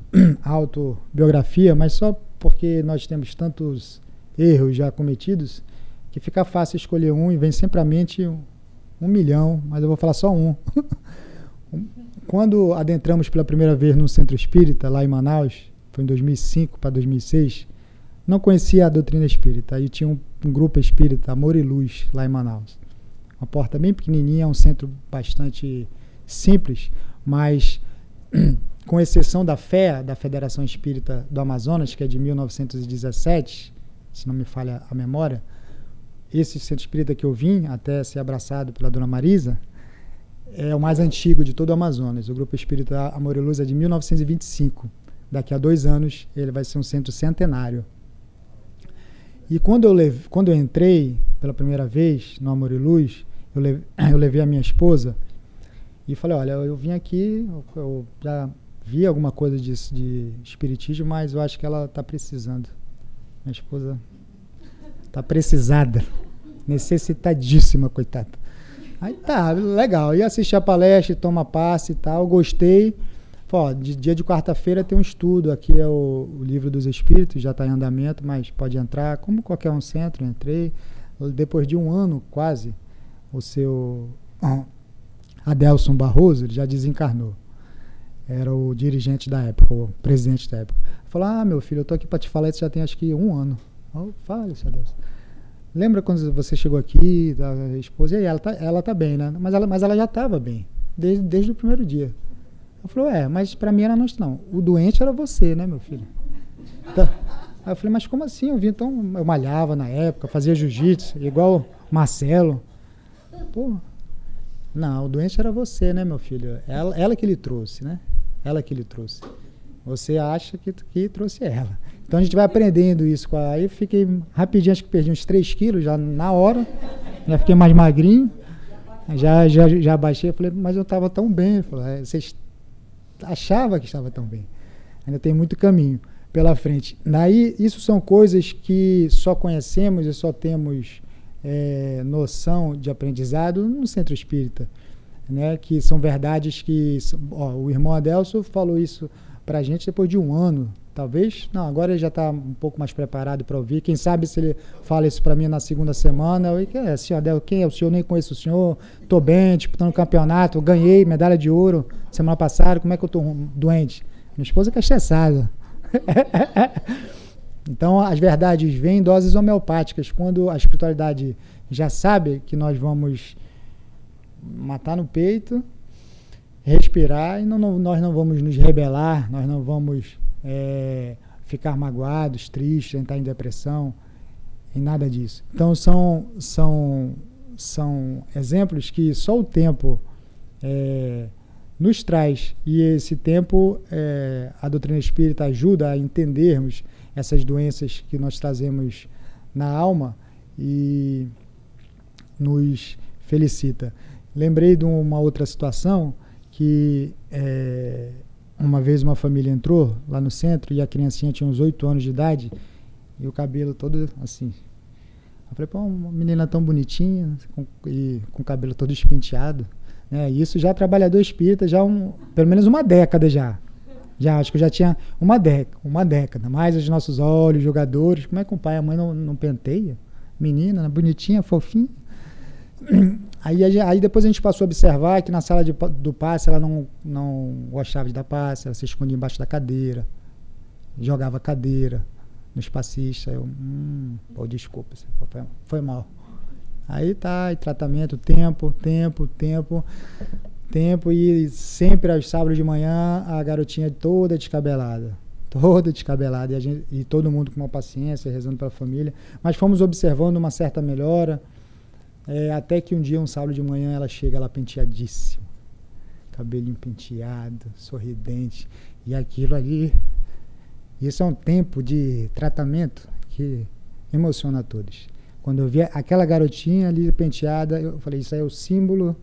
autobiografia, mas só porque nós temos tantos erros já cometidos, que fica fácil escolher um e vem sempre à mente 1.000.000, mas eu vou falar só um. Quando adentramos pela primeira vez no centro espírita, lá em Manaus, foi em 2005 para 2006, não conhecia a doutrina espírita. Aí tinha um grupo espírita, Amor e Luz, lá em Manaus. Uma porta bem pequenininha, um centro bastante simples, mas com exceção da FEA, da Federação Espírita do Amazonas, que é de 1917, se não me falha a memória, esse centro espírita que eu vim, até ser abraçado pela Dona Marisa, é o mais antigo de todo o Amazonas. O Grupo Espírita Amor e Luz é de 1925. Daqui a 2 anos ele vai ser um centro centenário. E quando eu entrei pela primeira vez no Amor e Luz, eu levei a minha esposa e falei, olha, eu vim aqui, eu já vi alguma coisa de espiritismo, mas eu acho que ela está precisando. Minha esposa está precisada, necessitadíssima, coitada. Aí tá, legal. Ia assistir a palestra, toma passe e tal, gostei. Ó, de dia de quarta-feira tem um estudo, aqui é o Livro dos Espíritos, já está em andamento, mas pode entrar, como qualquer um centro, entrei. Depois de 1 ano, quase, o seu Adelson Barroso, ele já desencarnou. Era o dirigente da época, o presidente da época. Falou, meu filho, eu tô aqui para te falar, isso já tem acho que 1 ano. Fale, seu Adelson. Lembra quando você chegou aqui, a esposa, e aí, ela tá bem, né? Mas ela já estava bem, desde o primeiro dia. Ela falou, mas para mim era não. O doente era você, né, meu filho? Então, aí eu falei, mas como assim? Eu malhava na época, fazia jiu-jitsu, igual Marcelo. Pô, não, o doente era você, né, meu filho? Ela que lhe trouxe, né? Ela que lhe trouxe. Você acha que trouxe ela. Então a gente vai aprendendo isso. Aí eu fiquei rapidinho, acho que perdi uns 3 quilos já na hora. Já fiquei mais magrinho. Já baixei. Eu falei, mas eu estava tão bem. Eu falei, vocês achavam que estava tão bem. Ainda tem muito caminho pela frente. Daí, isso são coisas que só conhecemos e só temos noção de aprendizado no centro espírita. Né? Que são verdades que... o irmão Adelso falou isso para a gente depois de 1 ano. Talvez, não, agora ele já está um pouco mais preparado para ouvir. Quem sabe se ele fala isso para mim na segunda semana. Senhor Adel, quem é o senhor? Nem conheço o senhor. Estou bem, disputando o campeonato, ganhei medalha de ouro semana passada. Como é que eu estou doente? Minha esposa que é estressada. Então, as verdades vêm em doses homeopáticas. Quando a espiritualidade já sabe que nós vamos matar no peito, respirar, e nós não vamos nos rebelar, nós não vamos... ficar magoados, tristes, entrar em depressão, e nada disso. Então são exemplos que só o tempo nos traz, e esse tempo a doutrina espírita ajuda a entendermos essas doenças que nós trazemos na alma e nos felicita. Lembrei de uma outra situação que uma vez uma família entrou lá no centro e a criancinha tinha uns 8 anos de idade e o cabelo todo assim. Eu falei, pô, uma menina tão bonitinha com o cabelo todo espenteado. Né? E isso já trabalhador espírita, já pelo menos uma década já. Acho que eu já tinha uma década. Mais os nossos olhos, jogadores. Como é que o pai e a mãe não penteia? Menina, bonitinha, fofinha. Aí depois a gente passou a observar que na sala do passe ela não gostava de dar passe, ela se escondia embaixo da cadeira, jogava a cadeira nos passistas. Desculpa, foi mal. Aí tá, e tratamento, tempo, e sempre aos sábados de manhã a garotinha toda descabelada, e todo mundo com uma paciência, rezando pela família, mas fomos observando uma certa melhora. Até que um dia, um sábado de manhã, ela chega lá penteadíssima, cabelinho penteado, sorridente, e aquilo ali, isso é um tempo de tratamento que emociona a todos. Quando eu vi aquela garotinha ali penteada, eu falei, isso aí é o símbolo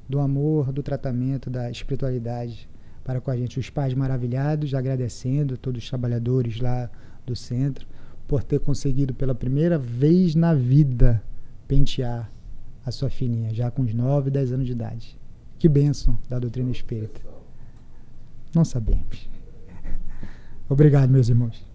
do amor, do tratamento, da espiritualidade para com a gente. Os pais maravilhados, agradecendo a todos os trabalhadores lá do centro por ter conseguido pela primeira vez na vida pentear a sua filhinha, já com uns 9, 10 anos de idade. Que bênção da doutrina espírita. Não sabemos. Obrigado, meus irmãos.